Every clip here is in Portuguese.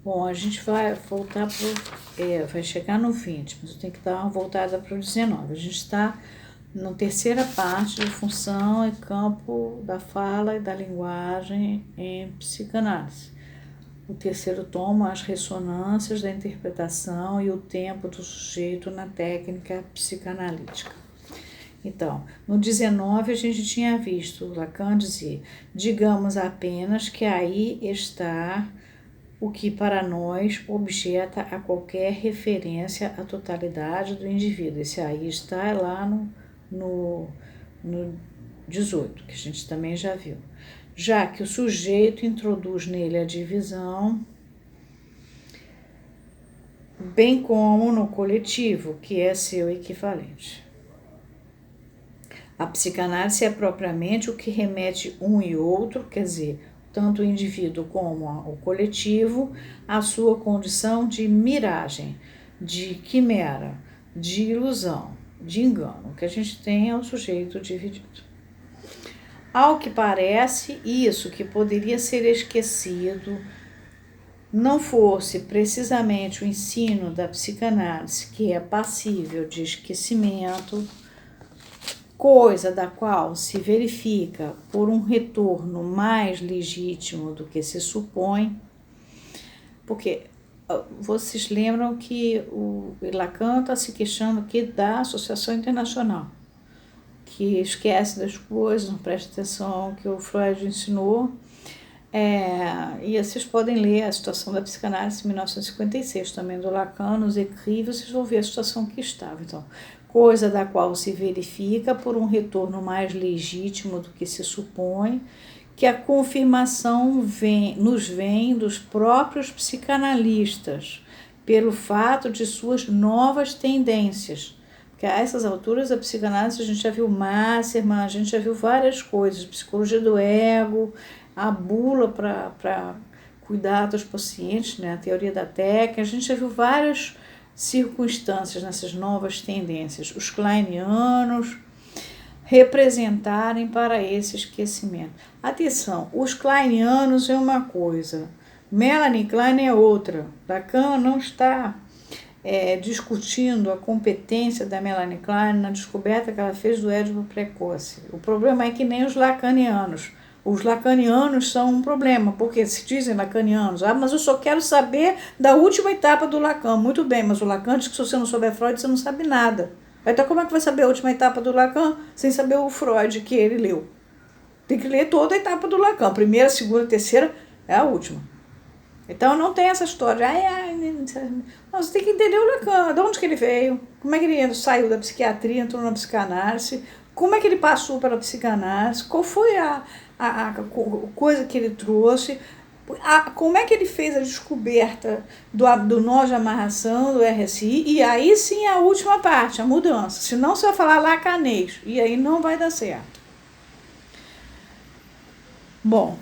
Bom, a gente vai voltar vai chegar no 20, mas eu tenho que dar uma voltada para o 19. A gente está na terceira parte de função e campo da fala e da linguagem em psicanálise. O terceiro tomo, as ressonâncias da interpretação e o tempo do sujeito na técnica psicanalítica. Então, no 19 a gente tinha visto Lacan dizer, digamos apenas que aí está o que para nós objeta a qualquer referência à totalidade do indivíduo. Esse aí está lá no 18, que a gente também já viu. Já que o sujeito introduz nele a divisão, bem como no coletivo, que é seu equivalente. A psicanálise é propriamente o que remete um e outro, quer dizer, tanto o indivíduo como o coletivo, à sua condição de miragem, de quimera, de ilusão, de engano. O que a gente tem é o sujeito dividido. Ao que parece, isso que poderia ser esquecido não fosse precisamente o ensino da psicanálise, que é passível de esquecimento, coisa da qual se verifica por um retorno mais legítimo do que se supõe, porque vocês lembram que o Lacan está se queixando aqui da Associação Internacional, que esquece das coisas, não presta atenção ao que o Freud ensinou, e vocês podem ler a situação da psicanálise em 1956, também do Lacan, nos Écrits, vocês vão ver a situação que estava. Então, coisa da qual se verifica por um retorno mais legítimo do que se supõe, que a confirmação nos vem dos próprios psicanalistas, pelo fato de suas novas tendências. Porque a essas alturas da psicanálise a gente já viu Masserman, a gente já viu várias coisas, psicologia do ego, a bula para cuidar dos pacientes, né? A teoria da técnica, a gente já viu várias circunstâncias nessas novas tendências, os kleinianos representarem para esse esquecimento. Atenção, os kleinianos é uma coisa, Melanie Klein é outra. Lacan não está discutindo a competência da Melanie Klein na descoberta que ela fez do Édipo precoce. O problema é que nem os lacanianos. Os lacanianos são um problema, porque se dizem lacanianos, mas eu só quero saber da última etapa do Lacan. Muito bem, mas o Lacan diz que se você não souber Freud, você não sabe nada. Então como é que vai saber a última etapa do Lacan sem saber o Freud que ele leu? Tem que ler toda a etapa do Lacan. Primeira, segunda, terceira é a última. Então não tem essa história. Não, você tem que entender o Lacan, de onde que ele veio, como é que ele saiu da psiquiatria, entrou na psicanálise, como é que ele passou pela psicanálise, qual foi a coisa que ele trouxe, como é que ele fez a descoberta do nó de amarração, do RSI, e aí sim a última parte, a mudança. Senão você vai falar lacanês, e aí não vai dar certo. Bom,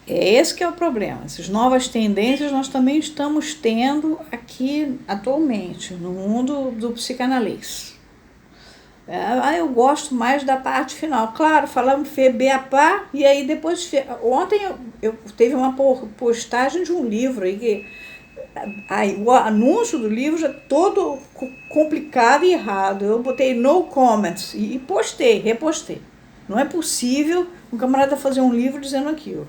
esse que é o problema. Essas novas tendências nós também estamos tendo aqui atualmente, no mundo do psicanalista. Eu gosto mais da parte final. Claro, falamos Beapá, e aí depois... Ontem eu teve uma postagem de um livro aí que... Aí, o anúncio do livro já todo complicado e errado. Eu botei no comments e repostei. Não é possível um camarada fazer um livro dizendo aquilo.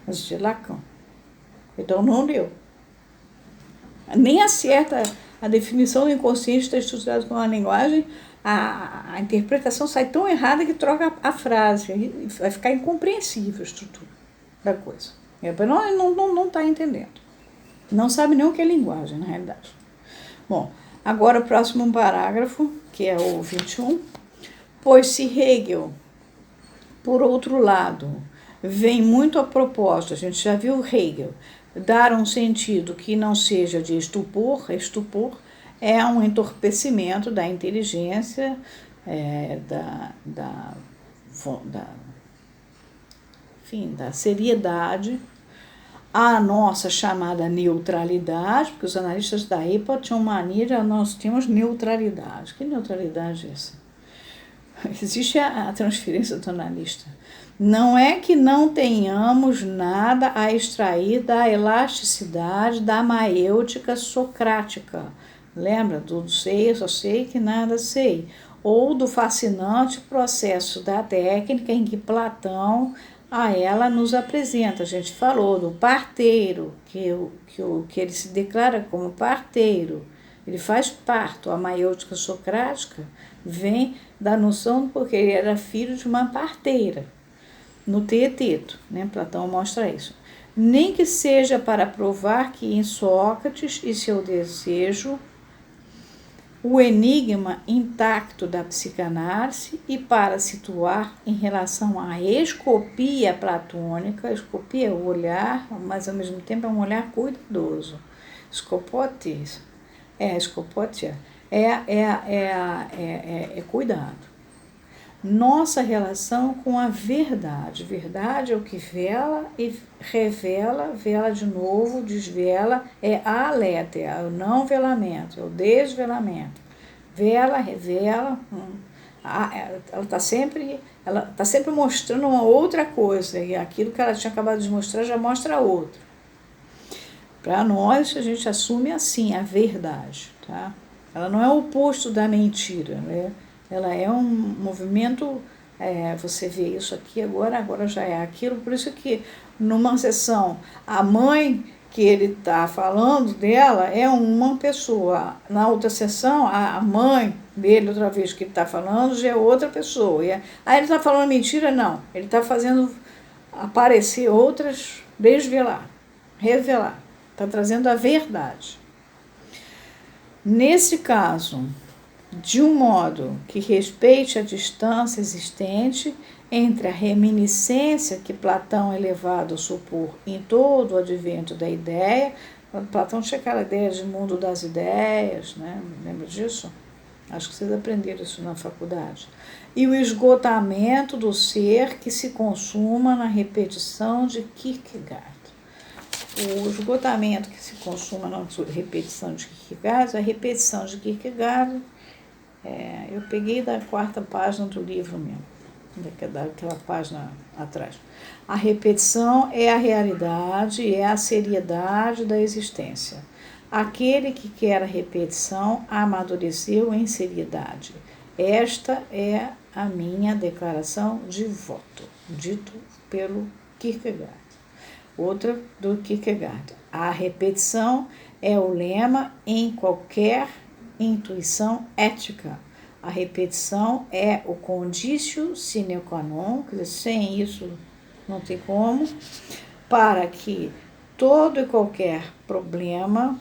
Mas de Lacan. Então não deu. Nem acerta a definição do inconsciente está estruturado com a linguagem, a interpretação sai tão errada que troca a frase, e vai ficar incompreensível a estrutura da coisa. Não está entendendo. Não sabe nem o que é linguagem, na realidade. Bom, agora o próximo parágrafo, que é o 21. Pois se Hegel, por outro lado, vem muito a propósito, a gente já viu Hegel, dar um sentido que não seja de estupor é um entorpecimento da inteligência, da seriedade, a nossa chamada neutralidade, porque os analistas da época tinham mania de nós temos neutralidade. Que neutralidade é essa? Existe a transferência do analista. Não é que não tenhamos nada a extrair da elasticidade da maêutica socrática. Lembra do sei, eu só sei que nada sei. Ou do fascinante processo da técnica em que Platão a ela nos apresenta. A gente falou do parteiro, que ele se declara como parteiro. Ele faz parto. A maêutica socrática vem da noção porque ele era filho de uma parteira. No Teeteto, né? Platão mostra isso. Nem que seja para provar que em Sócrates e seu desejo o enigma intacto da psicanálise e para situar em relação à escopia platônica, escopia é o olhar, mas ao mesmo tempo é um olhar cuidadoso. Escopotes, escopotia, é cuidado. Nossa relação com a verdade. Verdade é o que vela e revela, vela de novo, desvela, é a alétea, é o não velamento, é o desvelamento. Vela, revela, ela está sempre mostrando uma outra coisa, e aquilo que ela tinha acabado de mostrar já mostra outra. Para nós, a gente assume assim a verdade, tá? Ela não é o oposto da mentira, né? Ela é um movimento, você vê isso aqui agora já é aquilo, por isso que numa sessão, a mãe que ele está falando dela é uma pessoa, na outra sessão, a mãe dele, outra vez que ele está falando, já é outra pessoa. Aí ele está falando mentira? Não, ele está fazendo aparecer outras, desvelar, revelar, está trazendo a verdade. Nesse caso, de um modo que respeite a distância existente entre a reminiscência que Platão é levado a supor em todo o advento da ideia. Platão tinha aquela ideia de mundo das ideias, né? Lembra disso? Acho que vocês aprenderam isso na faculdade. E o esgotamento do ser que se consuma na repetição de Kierkegaard. O esgotamento que se consuma na repetição de Kierkegaard, a repetição de Kierkegaard, eu peguei da 4ª página do livro mesmo, daquela página atrás. A repetição é a realidade, é a seriedade da existência. Aquele que quer a repetição amadureceu em seriedade. Esta é a minha declaração de voto, dito pelo Kierkegaard. Outra do Kierkegaard. A repetição é o lema em qualquer intuição ética. A repetição é o conditio sine qua non, quer dizer, sem isso não tem como, para que todo e qualquer problema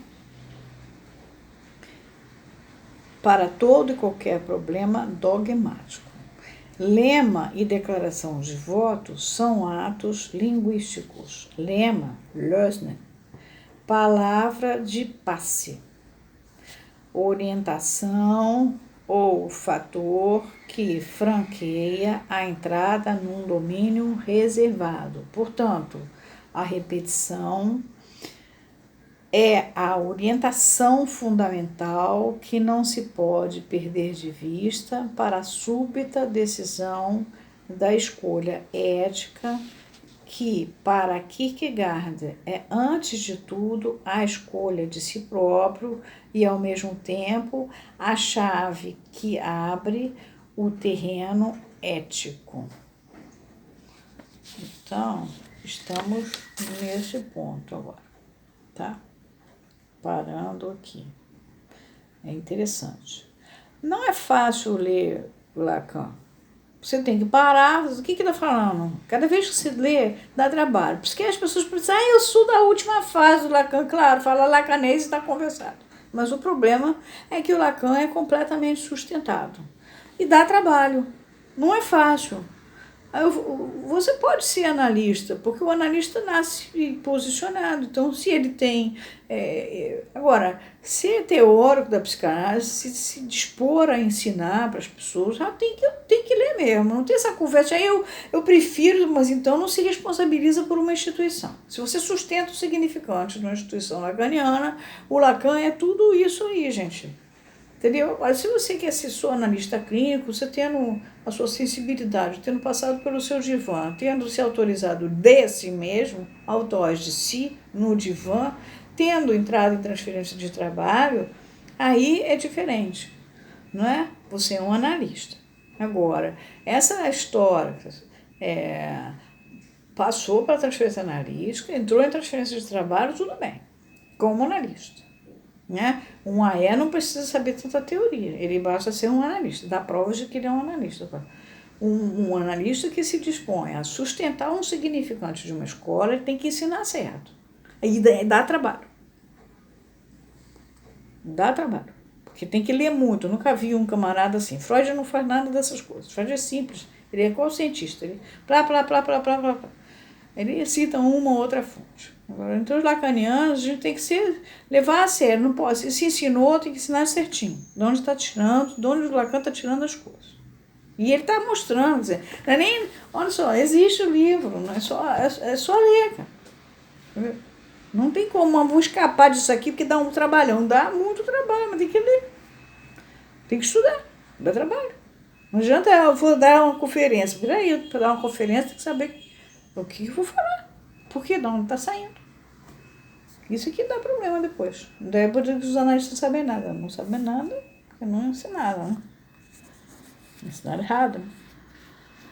dogmático. Lema e declaração de voto são atos linguísticos. Lema, lösning, palavra de passe, orientação ou fator que franqueia a entrada num domínio reservado. Portanto, a repetição é a orientação fundamental que não se pode perder de vista para a súbita decisão da escolha ética, que, para Kierkegaard, é, antes de tudo, a escolha de si próprio e, ao mesmo tempo, a chave que abre o terreno ético. Então, estamos nesse ponto agora, tá? Parando aqui. É interessante. Não é fácil ler Lacan. Você tem que parar, o que está falando? Cada vez que você lê, dá trabalho. Por isso que as pessoas pensam, eu sou da última fase do Lacan. Claro, fala lacanês e está conversado. Mas o problema é que o Lacan é completamente sustentado. E dá trabalho. Não é fácil. Você pode ser analista, porque o analista nasce posicionado. Então, se ele tem... agora, ser teórico da psicanálise, se dispor a ensinar para as pessoas, tem que ler mesmo. Não tem essa conversa. Eu prefiro, mas então não se responsabiliza por uma instituição. Se você sustenta o significante de uma instituição lacaniana, o Lacan é tudo isso aí, gente. Entendeu? Mas se você quer ser só analista clínico, você tendo a sua sensibilidade, tendo passado pelo seu divã, tendo se autorizado de si mesmo, autóis de si, no divã, tendo entrado em transferência de trabalho, aí é diferente, não é? Você é um analista. Agora, essa história passou para a transferência analítica, entrou em transferência de trabalho, tudo bem, como analista. Né? Um AE não precisa saber tanta teoria, ele basta ser um analista, dá provas de que ele é um analista. Um analista que se dispõe a sustentar um significante de uma escola, ele tem que ensinar certo. E dá trabalho. Dá trabalho. Porque tem que ler muito. Eu nunca vi um camarada assim. Freud não faz nada dessas coisas. Freud é simples. Ele é qual cientista? Ele plá. Ele cita uma ou outra fonte. Agora, entre os lacanianos, a gente tem que levar a sério. Não pode. Se ensinou, tem que ensinar certinho. De onde está tirando, de onde o Lacan está tirando as coisas. E ele está mostrando, quer dizer, não é nem. Olha só, existe o livro, não é só ler, cara. Não tem como, eu vou escapar disso aqui porque dá um trabalhão. Dá muito trabalho, mas tem que ler. Tem que estudar, dá trabalho. Não adianta eu vou dar uma conferência. Peraí, para dar uma conferência tem que saber o que eu vou falar. Por que não está saindo? Isso aqui dá problema depois. Daí é por isso que os analistas não sabem nada. Não sabem nada porque não ensinaram, né? Ensinaram errado, né?